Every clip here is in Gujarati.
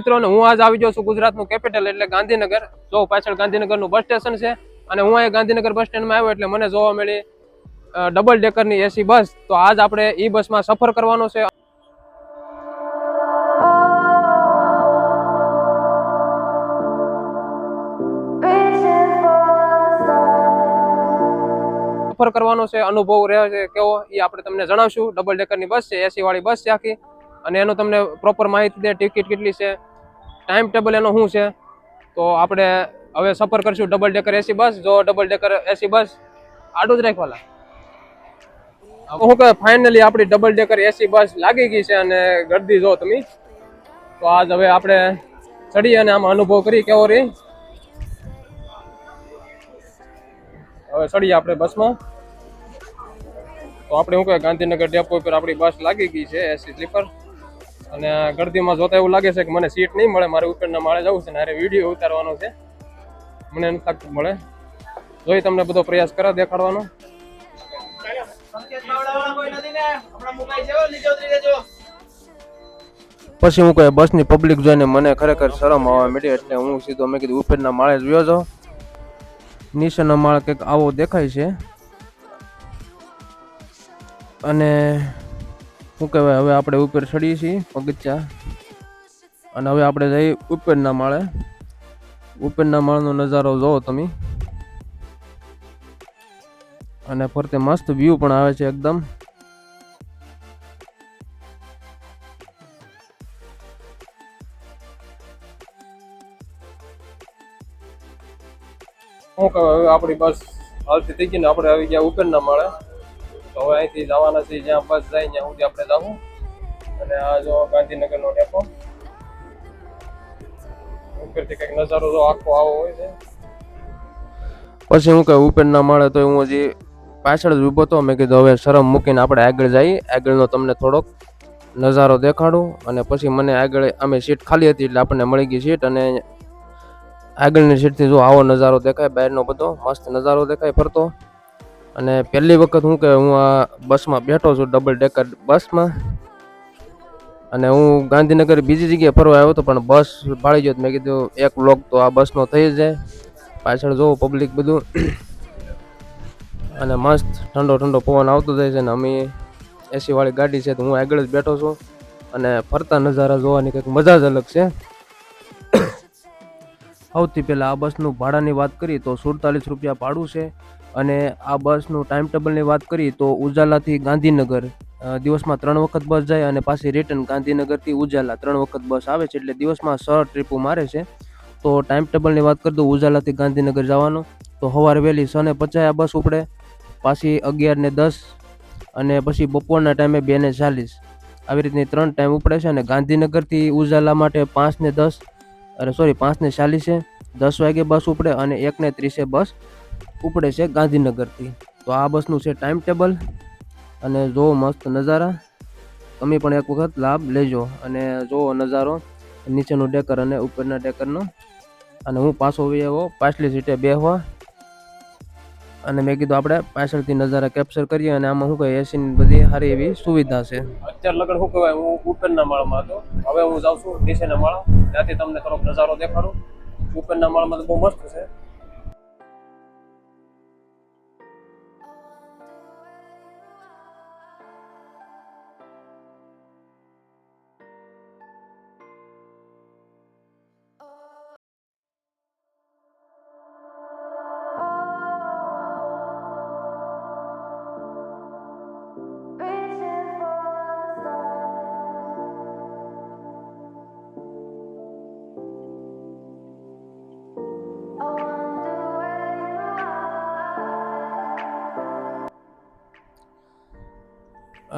મિત્રો હું આજ આવી ગયો છું ગુજરાતનું કેપિટલ એટલે ગાંધીનગર. જો પાછળ ગાંધીનગરનું બસ સ્ટેશન છે અને હું અહીંયા ગાંધીનગર બસ સ્ટેન્ડમાં આવ્યો એટલે મને જોવા મળી ડબલ ડેકરની એસી બસ. તો આજ આપણે ઈ બસમાં સફર કરવાનો છે. સફર કરવાનો છે, અનુભવ રહે છે કેવો એ આપણે તમને જણાવશું. ડબલ ડેકરની બસ છે, એસી વાળી બસ છે આખી, અને એનો તમને પ્રોપર માહિતી દે, ટિકિટ કેટલી છે, ટાઈમ ટેબલ એનો શું છે. તો આપણે હવે સફર કરશું ડબલ ડેકર એસી બસ. જો ડબલ ડેકર એસી બસ આડું જ રાખવાલા હું કે ફાઇનલી આપણી ડબલ ડેકર એસી બસ લાગી ગઈ છે અને ગરદી જો તમે. તો આજ હવે આપણે ચડી અને આમાં અનુભવ કરી કેવો રહી. હવે ચડીએ આપણે બસમાં. તો આપણે શું કહે ગાંધીનગર ડેપો ઉપર આપણી બસ લાગી ગઈ છે એસી સ્લીપર. અને ગરદીમાં જોતા એવું લાગે છે કે મને સીટ નહીં મળે, મારે ઉપરના માળે જવું છે ને અરે વિડીયો ઉતારવાનો છે, મને નથી લાગતું મળે. જોઈ તમને બધો પ્રયાસ કરે દેખાડવાનો. પછી હું કહે બસની પબ્લિક જોઈને મને ખરેખર શરમ આવવા માંડી એટલે હું સીધો મેં કીધું ઉપરના માળે જ વ્યો જાઉં. નીચેનો માળ કંઈક આવો દેખાય છે. અને શું કહેવાય હવે આપણે ઉપર ચડીએ છીએ પગથિયા અને હવે આપણે જઈએ ઉપરના માળે. ઉપરના માળનો નજારો જોવો તમે, અને ફરતે મસ્ત વ્યૂ પણ આવે છે એકદમ. શું કહેવાય હવે આપણી બસ હાલતી થઈ ગઈ ને આપણે આવી ગયા ઉપરના માળે. તો હવે અહીંથી જવાના છે જ્યાં બસ જાય ત્યાં સુધી આપણે જવું. અને આ જો ગાંધીનગરનો ડેપો ઉપરથી કંઈક નજારો જો આખો આવો હોય છે. પછી હું કહું ઉપરના માળે તો હું હજી પાછળ જ ઊભો હતો. મેં કીધું હવે શરમ મૂકીને આપણે આગળ જઈએ, આગળનો તમને થોડોક નજારો દેખાડું. અને પછી મને આગળ અમે સીટ ખાલી હતી એટલે આપણને મળી ગઈ સીટ, અને આગળની સીટથી જો આવો નજારો દેખાય, બહારનો બધો મસ્ત નજારો દેખાય ફરતો. અને પહેલી વખત હું કે હું આ બસમાં બેઠો છું, ડબલ ડેકર બસમાં. અને હું ગાંધીનગર બીજી જગ્યાએ ફરવા આવ્યો હતો પણ બસ ભાળી ગયો. મેં કીધું એક વ્લોગ તો આ બસનો થઈ જ જાય. પાછળ જોવો પબ્લિક બધું, અને મસ્ત ઠંડો ઠંડો પવન આવતો જાય છે. ને અમે એસી વાળી ગાડી છે તો હું આગળ જ બેઠો છું, અને ફરતા નજારા જોવાની કંઈક મજા જ અલગ છે. સૌથી પહેલાં આ બસનું ભાડાની વાત કરીએ તો 47 રૂપિયા ભાડું છે. અને આ બસનું ટાઈમ ટેબલની વાત કરીએ તો ઉજાલાથી ગાંધીનગર દિવસમાં 3 વખત બસ જાય, અને પાછી રિટર્ન ગાંધીનગરથી ઉજાલા 3 વખત બસ આવે છે, એટલે દિવસમાં 6 ટ્રીપો મારે છે. તો ટાઈમ ટેબલની વાત કરી દઉં ઉજાલાથી ગાંધીનગર જવાનો તો સવારે વહેલી 6:50 આ બસ ઉપડે, પાછી 11:10, અને પછી બપોરના ટાઈમે 2:40. આવી રીતની 3 ટાઈમ ઉપડે છે. અને ગાંધીનગરથી ઉજાલા માટે 5:40 10 વાગે બસ ઉપડે, અને 1:30 બસ ઉપડે છે ગાંધીનગરથી. તો આ બસનું છે ટાઈમ ટેબલ. અને જોવો મસ્ત નજારા, તમે પણ એક વખત લાભ લેજો. અને જોવો નજારો નીચેનું ડેકર અને ઉપરના ડેકરનો. અને હું પાછો આવ્યો પાછલી સીટે બેહવા, અને મેં કીધું આપણે પાછળથી નજારા કેપ્ચર કરીએ. અને આમાં શું કહે એસીની બધી સારી એવી સુવિધા છે. અત્યારે લગન શું કહેવાય હું ઉપરના માળમાં હતો, હવે હું જાઉં છું નીચેના માળા, ત્યાંથી તમને થોડોક નજારો દેખાડું. ઉપરના માળમાં તો બહુ મસ્ત છે.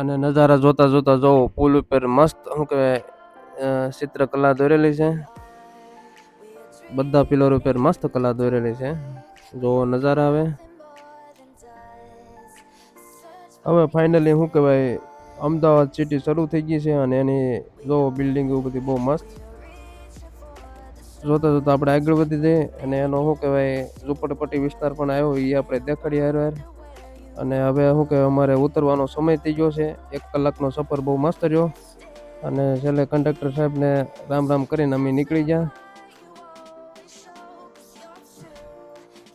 અને નજારા જોતા જોતા જોવો પુલ ઉપર મસ્ત શું કહેવાય ચિત્રકલા દોરેલી છે. બધા પિલર ઉપર મસ્ત કલા દોરેલી છે. જોવો નજારા હવે ફાઇનલી શું કહેવાય અમદાવાદ સિટી શરૂ થઈ ગઈ છે. અને એની જોવો બિલ્ડિંગો બધી બહુ મસ્ત. જોતા જોતા આપણે આગળ વધી જઈએ, અને એનો શું કહેવાય ઝુંપડપટ્ટી વિસ્તાર પણ આવ્યો એ આપણે દેખાડીએ હાર. અને હવે શું કહેવાય અમારે ઉતરવાનો સમય થઈ ગયો છે. 1 કલાકનો સફર બહુ મસ્ત રહ્યો. અને છેલ્લે કંડક્ટર સાહેબને રામ રામ કરીને અમે નીકળી ગયા.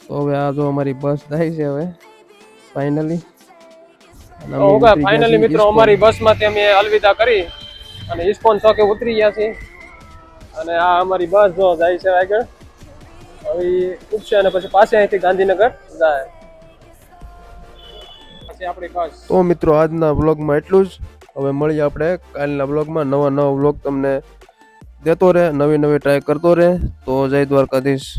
તો હવે આ જો અમારી બસ જાય છે હવે ફાઇનલી. ફાઇનલી મિત્રો અમારી બસમાંથી અમે અલવિદા કરી અને ઇસ્કોન ચોકે ઉતરી ગયા છીએ. અને આ અમારી બસ જો જાય છે આગળ. હવે ઉપસે અને પછી પાસે અહીંથી ગાંધીનગર જાય પછી આપણી બસ. તો મિત્રો આજના બ્લોગમાં એટલું જ. હવે મળીએ આપણે કાલના બ્લોગમાં. નવા બ્લોગ તમને દેતો રહે, નવી ટ્રાય કરતો રહે. તો જય દ્વારકાધીશ.